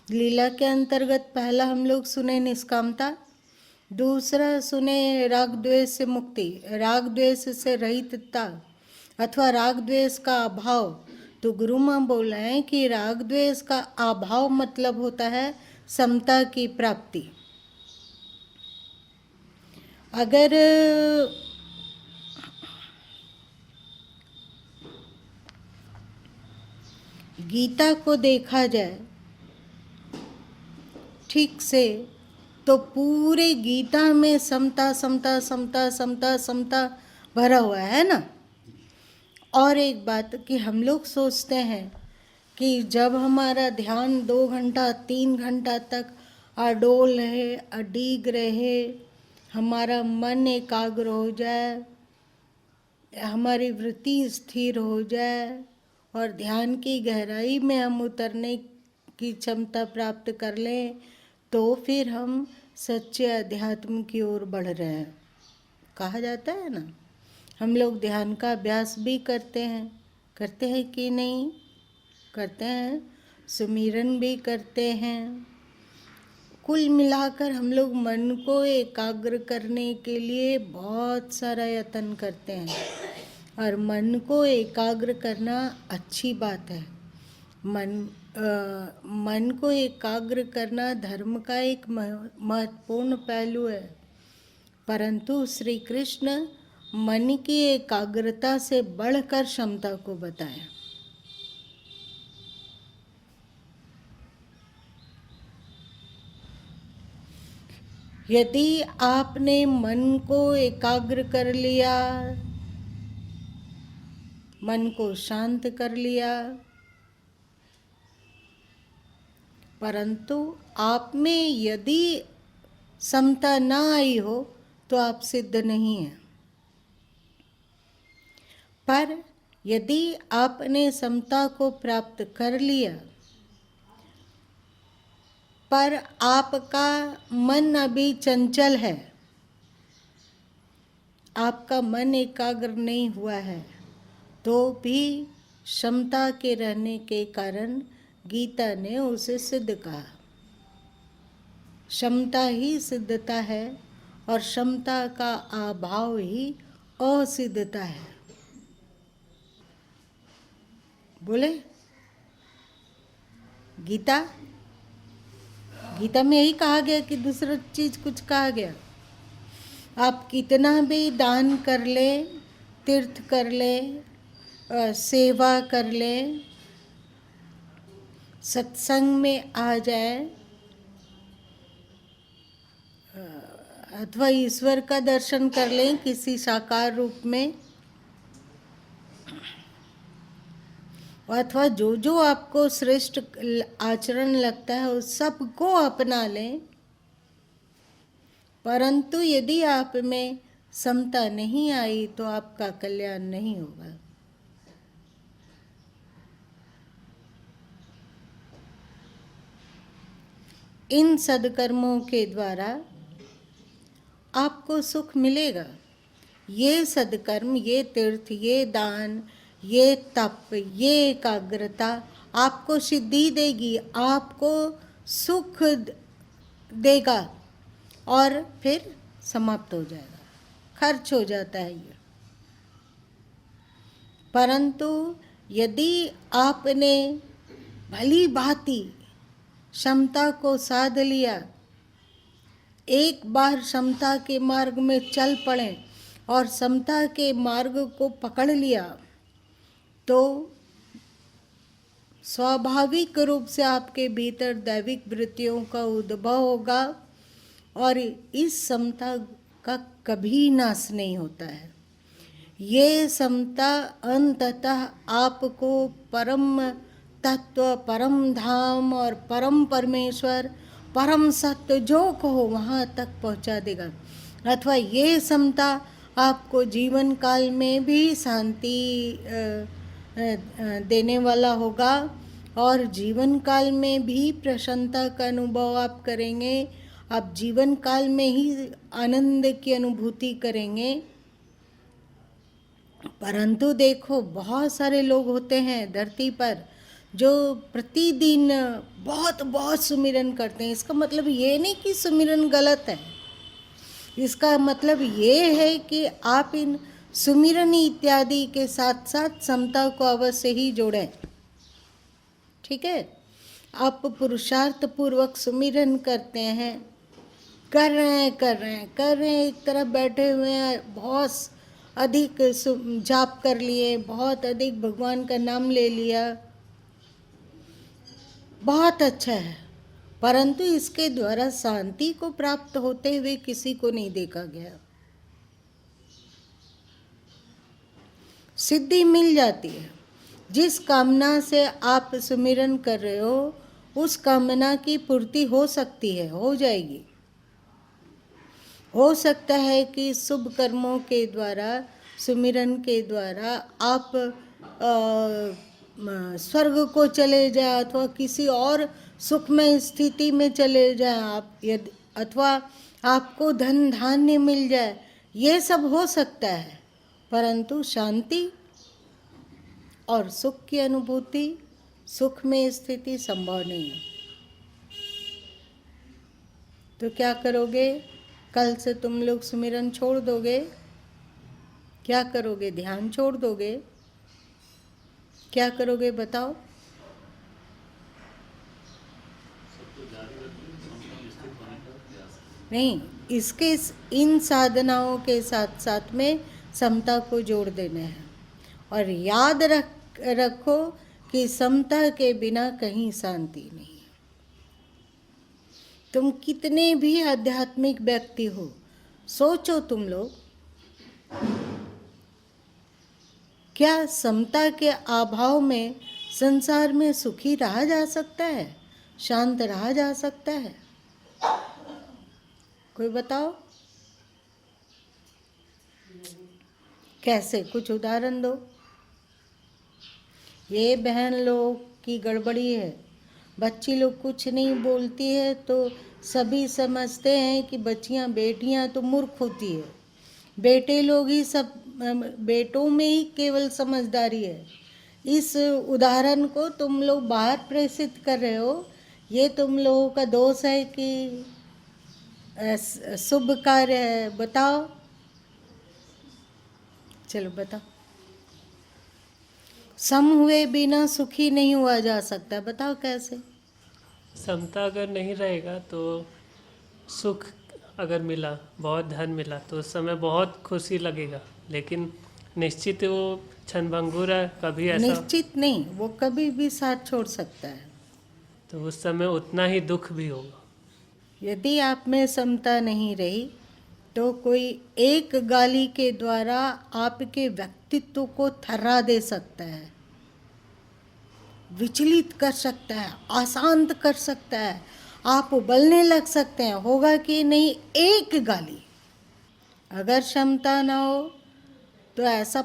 लीला के अंतर्गत पहला हम लोग सुने निष्कामता, दूसरा सुने राग द्वेष से मुक्ति, राग द्वेष से रहितता अथवा राग द्वेष का अभाव। तो गुरु माँ बोल रहे हैं कि राग द्वेष का अभाव मतलब होता है समता की प्राप्ति। अगर गीता को देखा जाए ठीक से तो पूरे गीता में समता समता समता समता समता भरा हुआ है ना। और एक बात कि हम लोग सोचते हैं कि जब हमारा ध्यान 2 घंटा 3 घंटा तक अडोल रहे, अडीग रहे, हमारा मन एकाग्र हो जाए, हमारी वृत्ति स्थिर हो जाए और ध्यान की गहराई में हम उतरने की क्षमता प्राप्त कर लें, तो फिर हम सच्चे अध्यात्म की ओर बढ़ रहे हैं। कहा जाता है ना, हम लोग ध्यान का अभ्यास भी करते हैं कि नहीं करते हैं, सुमिरन भी करते हैं। कुल मिलाकर हम लोग मन को एकाग्र करने के लिए बहुत सारा यत्न करते हैं, और मन को एकाग्र करना अच्छी बात है। मन को एकाग्र करना धर्म का एक महत्वपूर्ण पहलू है, परंतु श्री कृष्ण मन की एकाग्रता से बढ़कर क्षमता को बताया। यदि आपने मन को एकाग्र कर लिया, मन को शांत कर लिया, परंतु आप में यदि समता ना आई हो तो आप सिद्ध नहीं हैं। पर यदि आपने समता को प्राप्त कर लिया, पर आपका मन अभी चंचल है, आपका मन एकाग्र नहीं हुआ है, तो भी क्षमता के रहने के कारण गीता ने उसे सिद्ध कहा। क्षमता ही सिद्धता है और क्षमता का अभाव ही असिद्धता है। बोले गीता में यही कहा गया कि दूसरा चीज कुछ कहा गया? आप कितना भी दान कर ले, तीर्थ कर ले, सेवा कर ले, सत्संग में आ जाए, अथवा ईश्वर का दर्शन कर लें किसी साकार रूप में, अथवा जो जो आपको श्रेष्ठ आचरण लगता है उस सबको अपना लें, परंतु यदि आप में समता नहीं आई तो आपका कल्याण नहीं होगा। इन सद्कर्मों के द्वारा आपको सुख मिलेगा। ये सद्कर्म, ये तीर्थ, ये दान, ये तप, ये एकाग्रता आपको सिद्धि देगी, आपको सुख देगा और फिर समाप्त हो जाएगा, खर्च हो जाता है ये। परंतु यदि आपने भली भांति क्षमता को साध लिया, एक बार समता के मार्ग में चल पड़े और समता के मार्ग को पकड़ लिया, तो स्वाभाविक रूप से आपके भीतर दैविक वृत्तियों का उद्भव होगा और इस समता का कभी नाश नहीं होता है। ये समता अंततः आपको परम तत्व, परम धाम और परम परमेश्वर, परम सत्य जो कहो वहाँ तक पहुँचा देगा। अथवा ये समता आपको जीवन काल में भी शांति देने वाला होगा और जीवन काल में भी प्रसन्नता का अनुभव आप करेंगे। आप जीवन काल में ही आनंद की अनुभूति करेंगे। परंतु देखो, बहुत सारे लोग होते हैं धरती पर जो प्रतिदिन बहुत बहुत सुमिरन करते हैं, इसका मतलब ये नहीं कि सुमिरन गलत है, इसका मतलब ये है कि आप इन सुमिरन इत्यादि के साथ साथ समता को अवश्य ही जोड़ें। ठीक है, आप पुरुषार्थ पूर्वक सुमिरन करते हैं, कर रहे हैं, एक तरफ बैठे हुए हैं, बहुत अधिक जाप कर लिए, बहुत अधिक भगवान का नाम ले लिया, बहुत अच्छा है, परंतु इसके द्वारा शांति को प्राप्त होते हुए किसी को नहीं देखा गया। सिद्धि मिल जाती है, जिस कामना से आप सुमिरन कर रहे हो उस कामना की पूर्ति हो सकती है, हो जाएगी। हो सकता है कि शुभ कर्मों के द्वारा, सुमिरन के द्वारा आप स्वर्ग को चले जाए अथवा किसी और सुखमय स्थिति में चले जाए आप, यदि अथवा आपको धन धान्य मिल जाए, ये सब हो सकता है, परंतु शांति और सुख की अनुभूति, सुख में स्थिति संभव नहीं है। तो क्या करोगे? कल से तुम लोग सुमिरन छोड़ दोगे? क्या करोगे? ध्यान छोड़ दोगे? क्या करोगे बताओ? नहीं, इसके इन साधनाओं के साथ साथ में समता को जोड़ देना है। और याद रखो कि समता के बिना कहीं शांति नहीं है। तुम कितने भी आध्यात्मिक व्यक्ति हो, सोचो तुम लोग, क्या समता के अभाव में संसार में सुखी रहा जा सकता है, शांत रहा जा सकता है? कोई बताओ कैसे? कुछ उदाहरण दो। ये बहन लोग की गड़बड़ी है, बच्ची लोग कुछ नहीं बोलती है तो सभी समझते हैं कि बच्चियां, बेटियां तो मूर्ख होती है, बेटे लोग ही सब, बेटों में ही केवल समझदारी है। इस उदाहरण को तुम लोग बाहर प्रेषित कर रहे हो, ये तुम लोगों का दोष है कि शुभ कार्य है? बताओ, चलो बताओ। सम हुए बिना सुखी नहीं हुआ जा सकता, बताओ कैसे? समता अगर नहीं रहेगा तो सुख अगर मिला, बहुत धन मिला तो उस समय बहुत खुशी लगेगा, लेकिन निश्चित वो क्षणभंगुर है, कभी ऐसा निश्चित नहीं, वो कभी भी साथ छोड़ सकता है। तो उस समय उतना ही दुख भी होगा। यदि आप में समता नहीं रही तो कोई एक गाली के द्वारा आपके व्यक्तित्व को थर्रा दे सकता है, विचलित कर सकता है, अशांत कर सकता है, आप उबलने लग सकते हैं। होगा कि नहीं? एक गाली, अगर क्षमता ना हो तो ऐसा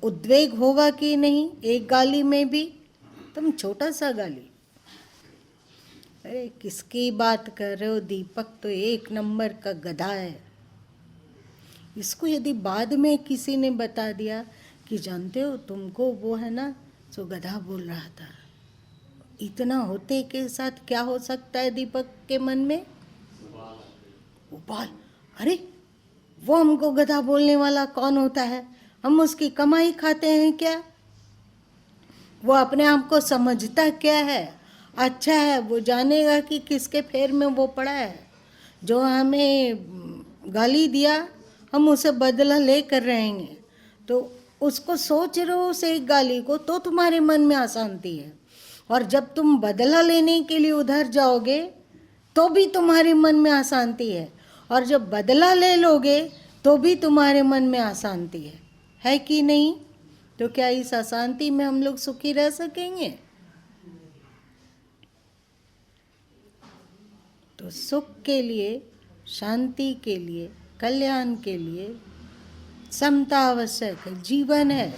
उद्वेग होगा कि नहीं? एक गाली में भी, तुम छोटा सा गाली, अरे किसकी बात कर रहे हो? दीपक तो एक नंबर का गधा है। इसको यदि बाद में किसी ने बता दिया कि जानते हो तुमको वो है ना, सो गधा बोल रहा था, इतना होते के साथ क्या हो सकता है दीपक के मन में? उबाल। अरे वो हमको गधा बोलने वाला कौन होता है? हम उसकी कमाई खाते हैं क्या? वो अपने आप को समझता क्या है? अच्छा है, वो जानेगा कि किसके फेर में वो पड़ा है। जो हमें गाली दिया, हम उसे बदला लेकर रहेंगे, तो उसको सोच रहे हो उस एक गाली को, तो तुम्हारे मन में अशांति है। और जब तुम बदला लेने के लिए उधर जाओगे तो भी तुम्हारे मन में अशांति है, और जब बदला ले लोगे तो भी तुम्हारे मन में अशांति है कि नहीं? तो क्या इस अशांति में हम लोग सुखी रह सकेंगे? तो सुख के लिए, शांति के लिए, कल्याण के लिए समता आवश्यक है। जीवन है,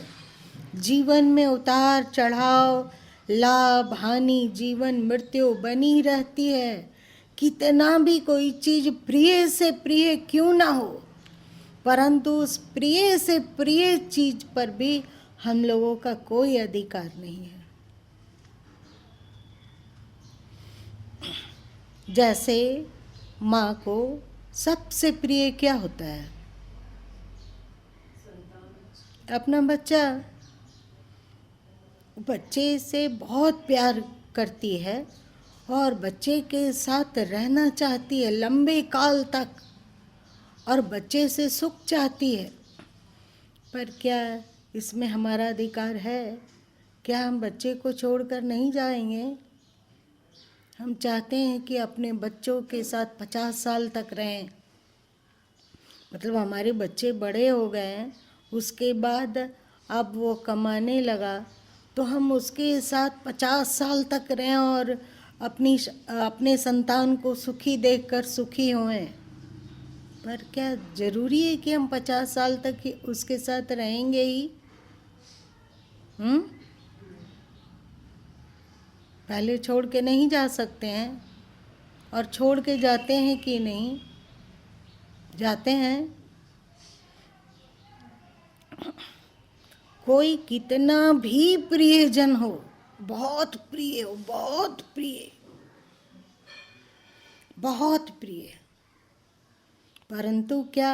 जीवन में उतार चढ़ाव, लाभ हानि, जीवन मृत्यु बनी रहती है। कितना भी कोई चीज प्रिय से प्रिय क्यों ना हो, परंतु उस प्रिय से प्रिय चीज पर भी हम लोगों का कोई अधिकार नहीं है। जैसे माँ को सबसे प्रिय क्या होता है? अपना बच्चा। बच्चे से बहुत प्यार करती है और बच्चे के साथ रहना चाहती है लंबे काल तक, और बच्चे से सुख चाहती है। पर क्या इसमें हमारा अधिकार है? क्या हम बच्चे को छोड़कर नहीं जाएंगे? हम चाहते हैं कि अपने बच्चों के साथ 50 साल तक रहें। मतलब हमारे बच्चे बड़े हो गए हैं, उसके बाद अब वो कमाने लगा, तो हम उसके साथ 50 साल तक रहें और अपने संतान को सुखी देखकर सुखी होएं। पर क्या जरूरी है कि हम 50 साल तक ही उसके साथ रहेंगे ही? पहले छोड़ के नहीं जा सकते हैं, और छोड़ के जाते हैं कि नहीं? जाते हैं। कोई कितना भी प्रियजन हो, बहुत प्रिय हो, बहुत प्रिय, बहुत प्रिय, परंतु क्या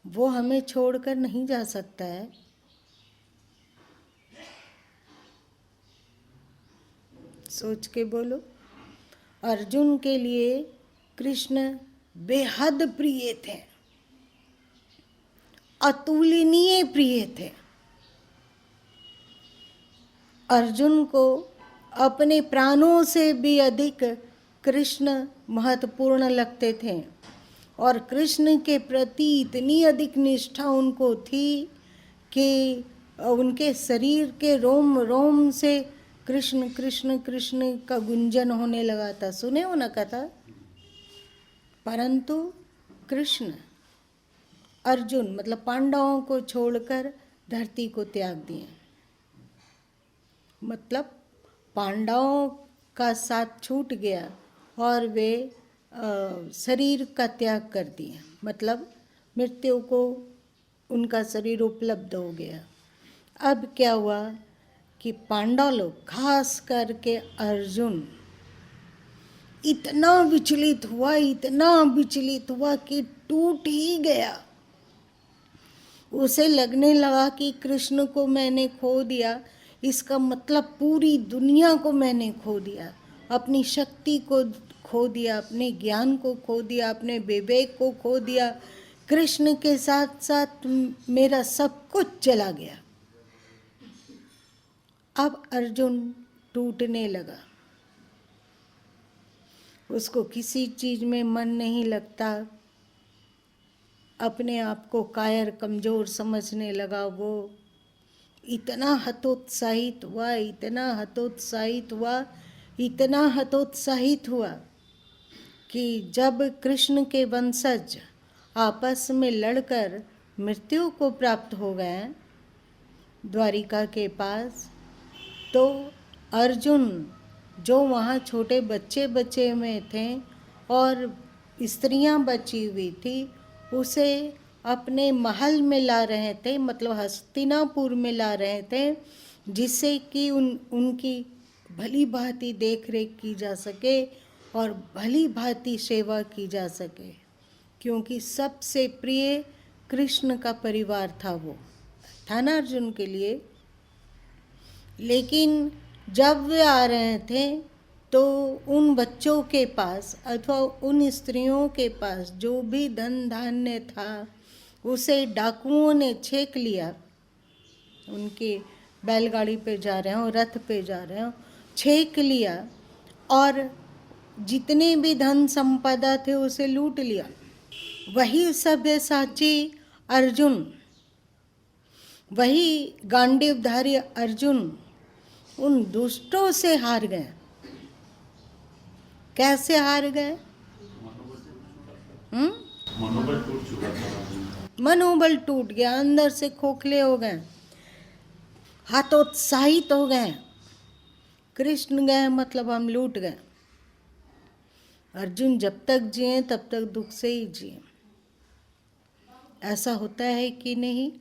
वो हमें छोड़कर नहीं जा सकता है? सोच के बोलो। अर्जुन के लिए कृष्ण बेहद प्रिय थे, अतुलनीय प्रिय थे। अर्जुन को अपने प्राणों से भी अधिक कृष्ण महत्वपूर्ण लगते थे, और कृष्ण के प्रति इतनी अधिक निष्ठा उनको थी कि उनके शरीर के रोम रोम से कृष्ण कृष्ण कृष्ण का गुंजन होने लगा था। सुने हो ना कथा? परंतु कृष्ण अर्जुन मतलब पांडवों को छोड़कर धरती को त्याग दिए। मतलब पांडवों का साथ छूट गया और वे शरीर का त्याग कर दिए, मतलब मृत्यु को उनका शरीर उपलब्ध हो गया। अब क्या हुआ कि पांडव लोग, खास करके अर्जुन, इतना विचलित हुआ, इतना विचलित हुआ कि टूट ही गया। उसे लगने लगा कि कृष्ण को मैंने खो दिया, इसका मतलब पूरी दुनिया को मैंने खो दिया, अपनी शक्ति को खो दिया, अपने ज्ञान को खो दिया, अपने विवेक को खो दिया, कृष्ण के साथ साथ मेरा सब कुछ चला गया। अब अर्जुन टूटने लगा, उसको किसी चीज में मन नहीं लगता, अपने आप को कायर कमजोर समझने लगा। वो इतना हतोत्साहित हुआ, इतना हतोत्साहित हुआ, इतना हतोत्साहित हुआ कि जब कृष्ण के वंशज आपस में लड़कर मृत्यु को प्राप्त हो गए द्वारिका के पास, तो अर्जुन जो वहाँ छोटे बच्चे बच्चे में थे और स्त्रियां बची हुई थी, उसे अपने महल में ला रहे थे, मतलब हस्तिनापुर में ला रहे थे, जिससे कि उनकी भली भांति देख रेख की जा सके और भली भांति सेवा की जा सके, क्योंकि सबसे प्रिय कृष्ण का परिवार था, वो था ना अर्जुन के लिए। लेकिन जब वे आ रहे थे तो उन बच्चों के पास अथवा उन स्त्रियों के पास जो भी धन धान्य था, उसे डाकुओं ने छेक लिया। उनके बैलगाड़ी पे जा रहे हो, रथ पे जा रहे हो, छेक लिया और जितने भी धन संपदा थे उसे लूट लिया। वही सब्यसाची अर्जुन, वही गांडीवधारी अर्जुन उन दुष्टों से हार गए। कैसे हार गए? मनोबल टूट चुका था। मनोबल टूट गया, अंदर से खोखले हो गए, हतोत्साहित हो गए। कृष्ण गए मतलब हम लूट गए। अर्जुन जब तक जिए तब तक दुख से ही जिए। ऐसा होता है कि नहीं?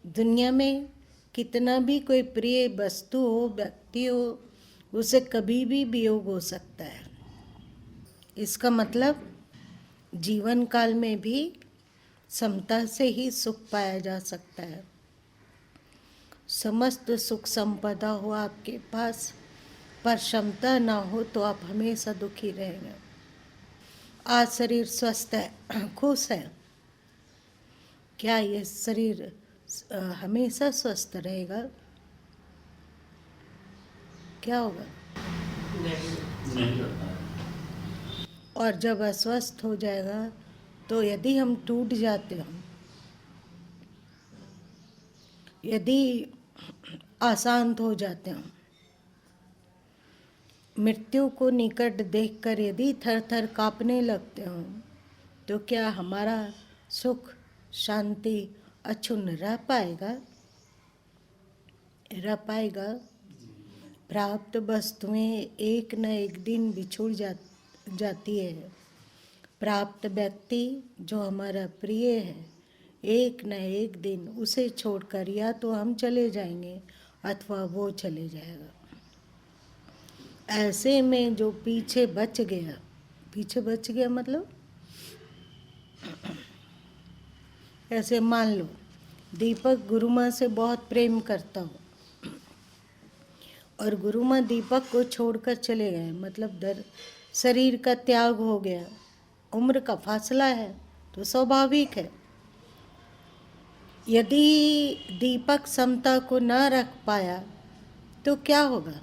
दुनिया में कितना भी कोई प्रिय वस्तु हो, व्यक्ति हो, उसे कभी भी वियोग हो सकता है। इसका मतलब जीवन काल में भी समता से ही सुख पाया जा सकता है। समस्त सुख संपदा हो आपके पास, पर क्षमता ना हो तो आप हमेशा दुखी रहेंगे। आज शरीर स्वस्थ है, खुश है, क्या ये शरीर हमेशा स्वस्थ रहेगा? क्या होगा? नहीं करता है। और जब अस्वस्थ हो जाएगा तो यदि हम टूट जाते हो, यदि अशांत हो जाते हो, मृत्यु को निकट देखकर यदि थर थर कांपने लगते हो, तो क्या हमारा सुख शांति अक्षुण्ण रह पाएगा? रह पाएगा? प्राप्त वस्तुएं एक न एक दिन बिछुड़ जाती है। प्राप्त व्यक्ति जो हमारा प्रिय है, एक न एक दिन उसे छोड़कर या तो हम चले जाएंगे अथवा वो चले जाएगा। ऐसे में जो पीछे बच गया मतलब ऐसे मान लो दीपक गुरु माँ से बहुत प्रेम करता हो और गुरु माँ दीपक को छोड़कर चले गए, मतलब शरीर का त्याग हो गया, उम्र का फासला है तो स्वाभाविक है। यदि दीपक समता को न रख पाया तो क्या होगा?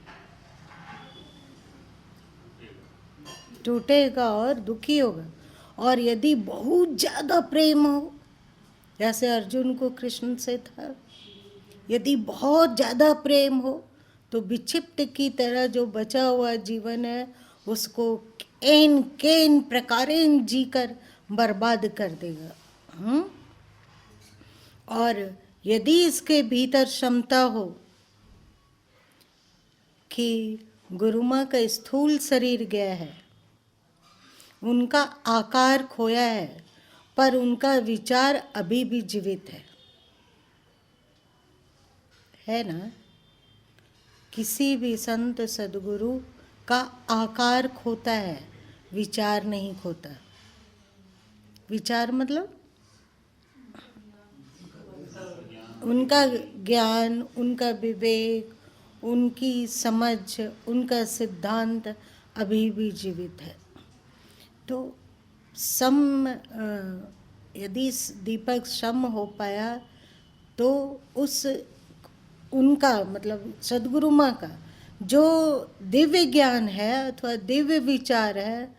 टूटेगा और दुखी होगा। और यदि बहुत ज़्यादा प्रेम हो, जैसे अर्जुन को कृष्ण से था, यदि बहुत ज़्यादा प्रेम हो तो विक्षिप्त की तरह जो बचा हुआ जीवन है उसको केन प्रकारेण जीकर बर्बाद कर देगा। और यदि इसके भीतर क्षमता हो कि गुरु माँ का स्थूल शरीर गया है, उनका आकार खोया है, पर उनका विचार अभी भी जीवित है ना? किसी भी संत सद्गुरु का आकार खोता है, विचार नहीं खोता। विचार मतलब उनका ज्ञान, उनका विवेक, उनकी समझ, उनका सिद्धांत अभी भी जीवित है। तो यदि दीपक सम हो पाया तो उस उनका मतलब सद्गुरु माँ का जो दिव्य ज्ञान है अथवा दिव्य विचार है,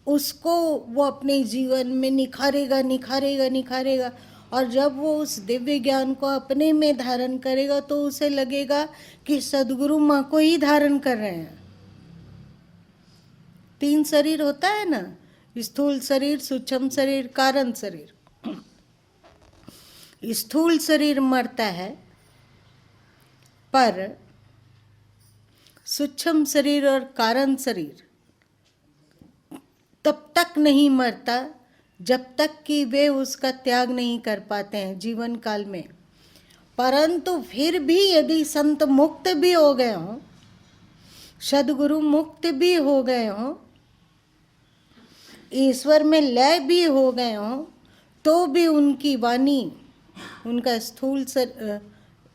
उसको वो अपने जीवन में निखारेगा। और जब वो उस दिव्य ज्ञान को अपने में धारण करेगा तो उसे लगेगा कि सद्गुरु माँ को ही धारण कर रहे हैं। 3 शरीर होता है ना, स्थूल शरीर, सूक्ष्म शरीर, कारण शरीर। स्थूल शरीर मरता है, पर सूक्ष्म शरीर और कारण शरीर तब तक नहीं मरता जब तक कि वे उसका त्याग नहीं कर पाते हैं जीवन काल में। परंतु फिर भी यदि संत मुक्त भी हो गए हों, सद्गुरु मुक्त भी हो गए हों, ईश्वर में लय भी हो गए हों, तो भी उनकी वाणी, उनका स्थूल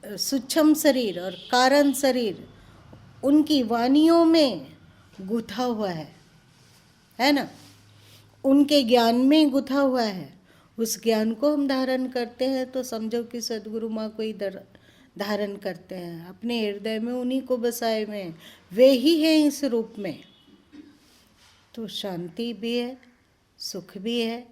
सूक्ष्म शरीर और कारण शरीर उनकी वाणियों में गुथा हुआ है ना? उनके ज्ञान में गुथा हुआ है। उस ज्ञान को हम धारण करते हैं तो समझो कि सद्गुरु माँ को ही धारण करते हैं अपने हृदय में, उन्हीं को बसाए हुए हैं, वे ही हैं इस रूप में। तो शांति भी है, सुख भी है,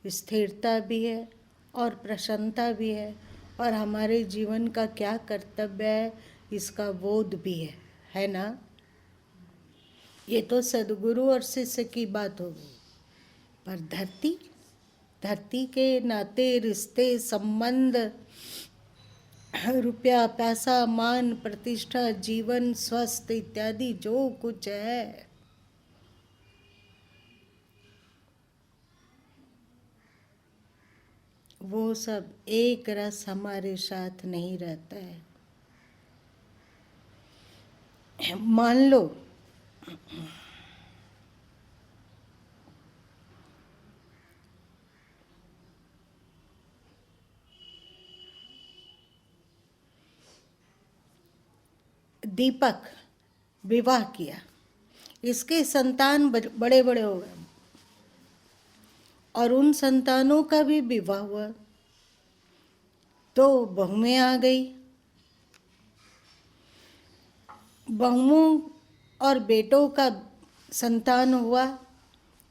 स्थिरता भी है और प्रसन्नता भी है, और हमारे जीवन का क्या कर्तव्य है इसका बोध भी है ना? ये तो सद्गुरु और शिष्य की बात होगी, पर धरती के नाते, रिश्ते, संबंध, रुपया, पैसा, मान, प्रतिष्ठा, जीवन, स्वास्थ्य इत्यादि जो कुछ है, वो सब एक रस हमारे साथ नहीं रहता है। मान लो दीपक विवाह किया, इसके संतान बड़े बड़े हो गए और उन संतानों का भी विवाह हुआ, तो बहुएं आ गई। बहुओं और बेटों का संतान हुआ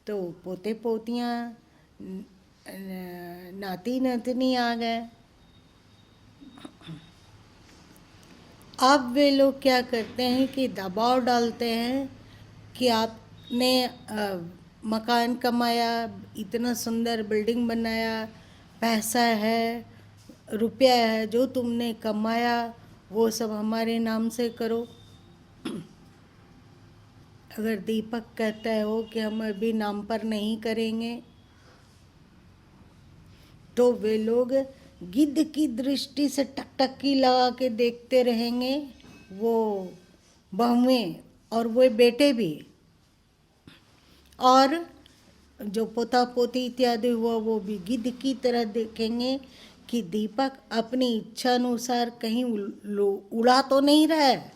तो पोते पोतियाँ नाती नातनी आ गए। अब वे लोग क्या करते हैं कि दबाव डालते हैं कि आपने मकान कमाया, इतना सुंदर बिल्डिंग बनाया, पैसा है, रुपया है, जो तुमने कमाया वो सब हमारे नाम से करो। अगर दीपक कहता है वो कि हम अभी नाम पर नहीं करेंगे, तो वे लोग गिद्ध की दृष्टि से टकटकी लगा के देखते रहेंगे, वो बहुएं और वो बेटे भी, और जो पोता पोती इत्यादि हुआ वो भी गिद्ध की तरह देखेंगे कि दीपक अपनी इच्छा अनुसार कहीं उड़ा तो नहीं रहा है,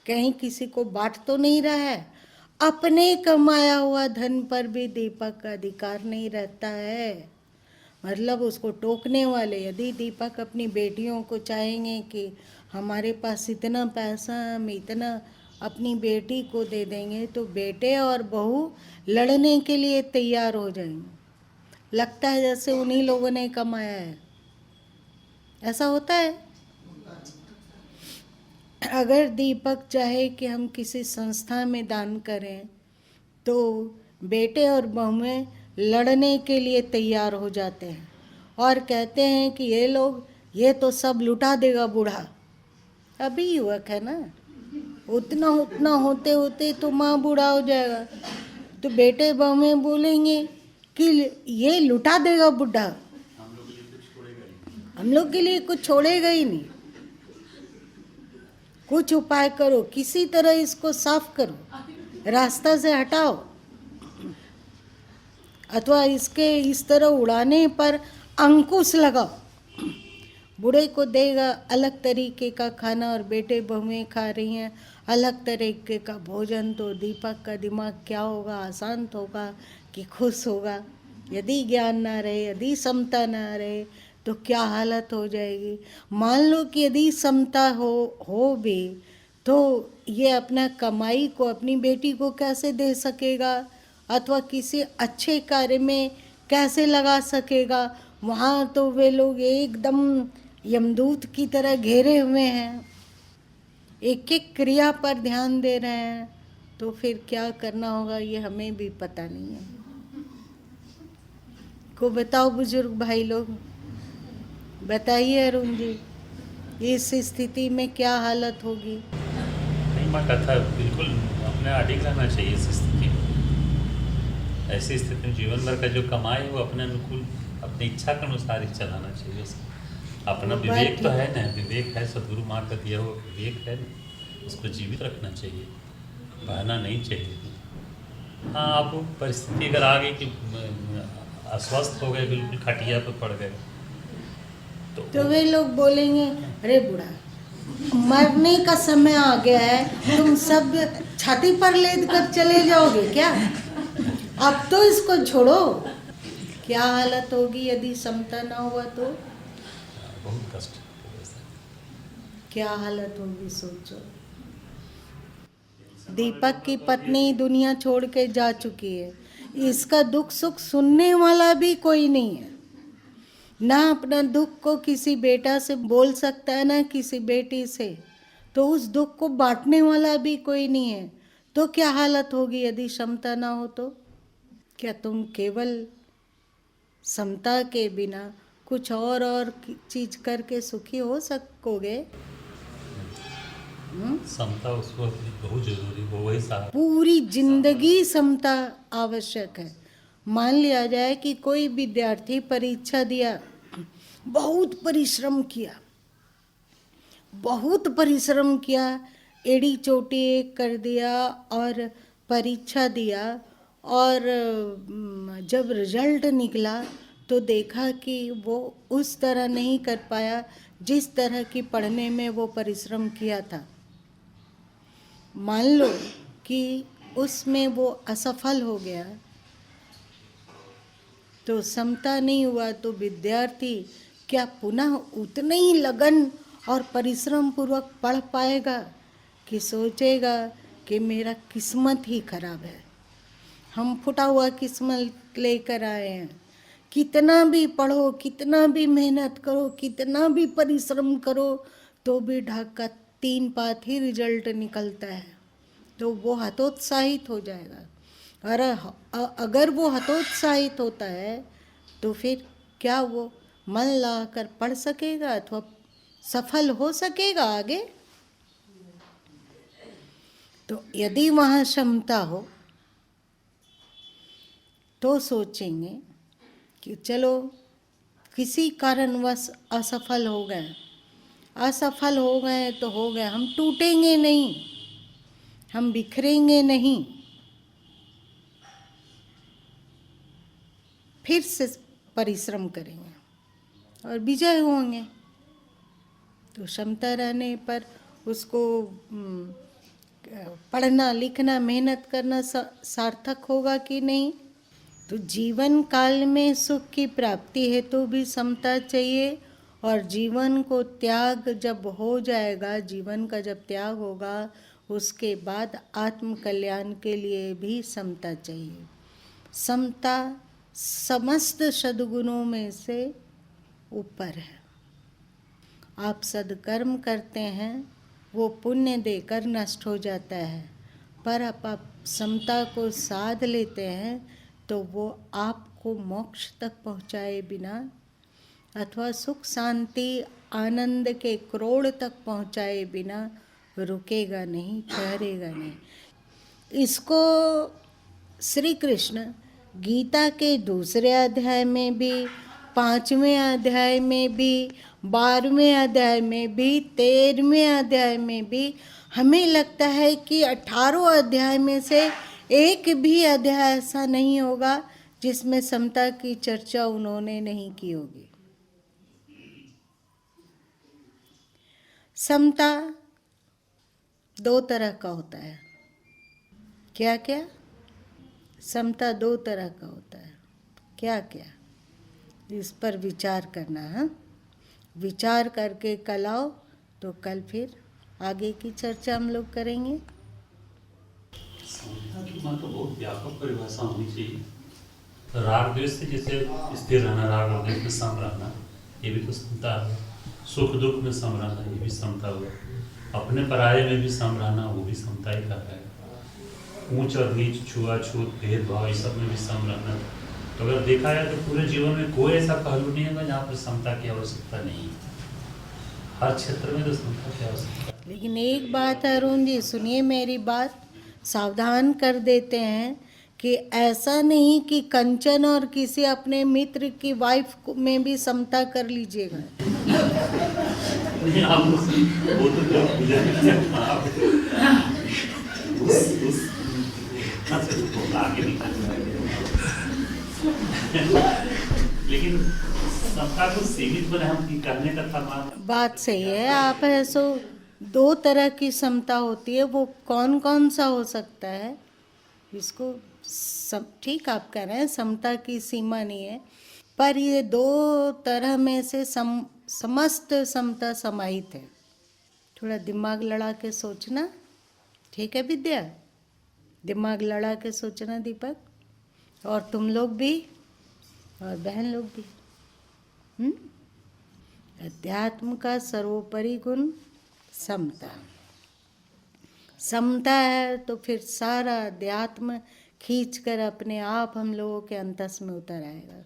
कहीं किसी को बांट तो नहीं रहा है। अपने कमाया हुआ धन पर भी दीपक का अधिकार नहीं रहता है। मतलब उसको टोकने वाले, यदि दीपक अपनी बेटियों को चाहेंगे कि हमारे पास इतना पैसा, हम इतना अपनी बेटी को दे देंगे, तो बेटे और बहू लड़ने के लिए तैयार हो जाएंगे। लगता है जैसे उन्हीं लोगों ने कमाया है, ऐसा होता है। अगर दीपक चाहे कि हम किसी संस्था में दान करें, तो बेटे और बहुएं लड़ने के लिए तैयार हो जाते हैं और कहते हैं कि ये लोग, ये तो सब लुटा देगा बूढ़ा, अभी युवक है ना, उतना उतना होते होते तो माँ बूढ़ा हो जाएगा। तो बेटे बहुएं बोलेंगे कि ये लुटा देगा बूढ़ा, हम लोग के लिए कुछ छोड़ेगा ही नहीं, कुछ उपाय करो, किसी तरह इसको साफ करो, रास्ता से हटाओ, अथवा इसके इस तरह उड़ाने पर अंकुश लगाओ। बूढ़े को देगा अलग तरीके का खाना और बेटे बहुएं खा रही हैं अलग तरीके का भोजन, तो दीपक का दिमाग क्या होगा, अशांत होगा कि खुश होगा। यदि ज्ञान ना रहे, यदि समता ना रहे, तो क्या हालत हो जाएगी। मान लो कि यदि समता हो भी, तो ये अपना कमाई को अपनी बेटी को कैसे दे सकेगा, अथवा किसी अच्छे कार्य में कैसे लगा सकेगा। वहाँ तो वे लोग एकदम यमदूत की तरह घेरे हुए हैं, एक एक क्रिया पर ध्यान दे रहे हैं, तो फिर क्या करना होगा ये हमें भी पता नहीं है। को बताओ बुजुर्ग भाई लोग, बताइए अरुण जी, इस स्थिति में क्या हालत होगी। नहीं माँ, कथा बिल्कुल अपने अडिग रहना चाहिए इस स्थिति में। ऐसी स्थिति में जीवन भर का जो कमाए वो अपने अनुकूल, अपनी इच्छा के अनुसार ही चलाना चाहिए। अपना विवेक तो है ना, विवेक है, सदगुरु माँ का दिया हुआ विवेक है ना, उसको जीवित रखना चाहिए, बहना नहीं चाहिए। हाँ, आप परिस्थिति अगर आ गई कि अस्वस्थ हो गए, बिल्कुल खटिया पर पड़ गए, तो वे लोग बोलेंगे अरे बूढ़ा, मरने का समय आ गया है, तुम सब छाती पर लेद कर चले जाओगे क्या, अब तो इसको छोड़ो। क्या हालत होगी यदि समता ना हुआ तो, बहुत कष्ट, क्या हालत होगी सोचो। दीपक की पत्नी दुनिया छोड़ के जा चुकी है, इसका दुख सुख सुनने वाला भी कोई नहीं है, ना अपना दुख को किसी बेटा से बोल सकता है, ना किसी बेटी से, तो उस दुख को बांटने वाला भी कोई नहीं है। तो क्या हालत होगी यदि समता ना हो तो। क्या तुम केवल समता के बिना कुछ और चीज करके सुखी हो सकोगे। समता उसको बहुत जरूरी, वो वही सारा पूरी जिंदगी समता आवश्यक है। मान लिया जाए कि कोई विद्यार्थी परीक्षा दिया, बहुत परिश्रम किया, एड़ी चोटी एक कर दिया और परीक्षा दिया, और जब रिजल्ट निकला तो देखा कि वो उस तरह नहीं कर पाया जिस तरह की पढ़ने में वो परिश्रम किया था। मान लो कि उसमें वो असफल हो गया, तो समता नहीं हुआ, तो विद्यार्थी क्या पुनः उतने ही लगन और परिश्रम पूर्वक पढ़ पाएगा कि सोचेगा कि मेरा किस्मत ही खराब है, हम फुटा हुआ किस्मत लेकर आए हैं, कितना भी पढ़ो, कितना भी मेहनत करो, कितना भी परिश्रम करो, तो भी ढाक का 3 पात ही रिजल्ट निकलता है, तो वो हतोत्साहित हो जाएगा। और अगर वो हतोत्साहित होता है तो फिर क्या वो मन लगाकर पढ़ सकेगा अथवा सफल हो सकेगा आगे? तो यदि वहाँ क्षमता हो तो सोचेंगे कि चलो किसी कारणवश असफल हो गए तो हो गए, हम टूटेंगे नहीं, हम बिखरेंगे नहीं, फिर से परिश्रम करेंगे और विजय होंगे। तो क्षमता रहने पर उसको पढ़ना लिखना मेहनत करना सार्थक होगा कि नहीं? तो जीवन काल में सुख की प्राप्ति हेतु भी समता चाहिए, और जीवन को त्याग जब हो जाएगा, जीवन का जब त्याग होगा, उसके बाद आत्म कल्याण के लिए भी समता चाहिए। समता समस्त सद्गुणों में से ऊपर है। आप सद्कर्म करते हैं, वो पुण्य देकर नष्ट हो जाता है, पर आप समता को साध लेते हैं तो वो आपको मोक्ष तक पहुँचाए बिना अथवा सुख शांति आनंद के करोड़ तक पहुँचाए बिना रुकेगा नहीं, ठहरेगा नहीं। इसको श्री कृष्ण गीता के दूसरे अध्याय में भी, 5वें अध्याय में भी, 12वें अध्याय में भी, 13वें अध्याय में भी, हमें लगता है कि 18 अध्याय में से एक भी अध्याय ऐसा नहीं होगा जिसमें समता की चर्चा उन्होंने नहीं की होगी। समता 2 तरह का होता है। क्या क्या? समता 2 तरह का होता है। क्या क्या? इस पर विचार करना है। विचार करके कल आओ, तो कल फिर आगे की चर्चा हम लोग करेंगे। समता की बात तो बहुत व्यापक परिभाषा होनी चाहिए। राग द्वेष से जैसे स्थिर रहना, राग और द्वेष में सम रहना, ये भी तो समता है। सुख दुख में सम रहना, ये भी समता हुआ। अपने पराये में भी सम रहना, वो भी समता ही कहलाएगा। ऊंच और नीच, छुआछूत, भेदभाव, इस सब में भी सम रहना। तो अगर देखा जाए तो पूरे जीवन में कोई ऐसा पहलू नहीं होगा जहाँ पर समता की आवश्यकता नहीं है। हर क्षेत्र में तो समता की आवश्यकता है। लेकिन एक बात है अरुण जी, सुनिए मेरी बात, सावधान कर देते हैं कि ऐसा नहीं कि कंचन और किसी अपने मित्र की वाइफ में भी समता कर लीजिएगा। नहीं, आप वो तो जब आगे लेकिन समता को सीमित बने हम करने का था। बात सही है। आप ऐसो 2 तरह की समता होती है, वो कौन कौन सा हो सकता है? इसको ठीक आप कह रहे हैं, समता की सीमा नहीं है, पर ये 2 तरह में से समस्त समता समाहित है। थोड़ा दिमाग लड़ा के सोचना, ठीक है विद्या? दिमाग लड़ा के सोचना दीपक, और तुम लोग भी, और बहन लोग भी। अध्यात्म का सर्वोपरि गुण समता। समता है तो फिर सारा अध्यात्म खींचकर अपने आप हम लोगों के अंतस में उतर आएगा।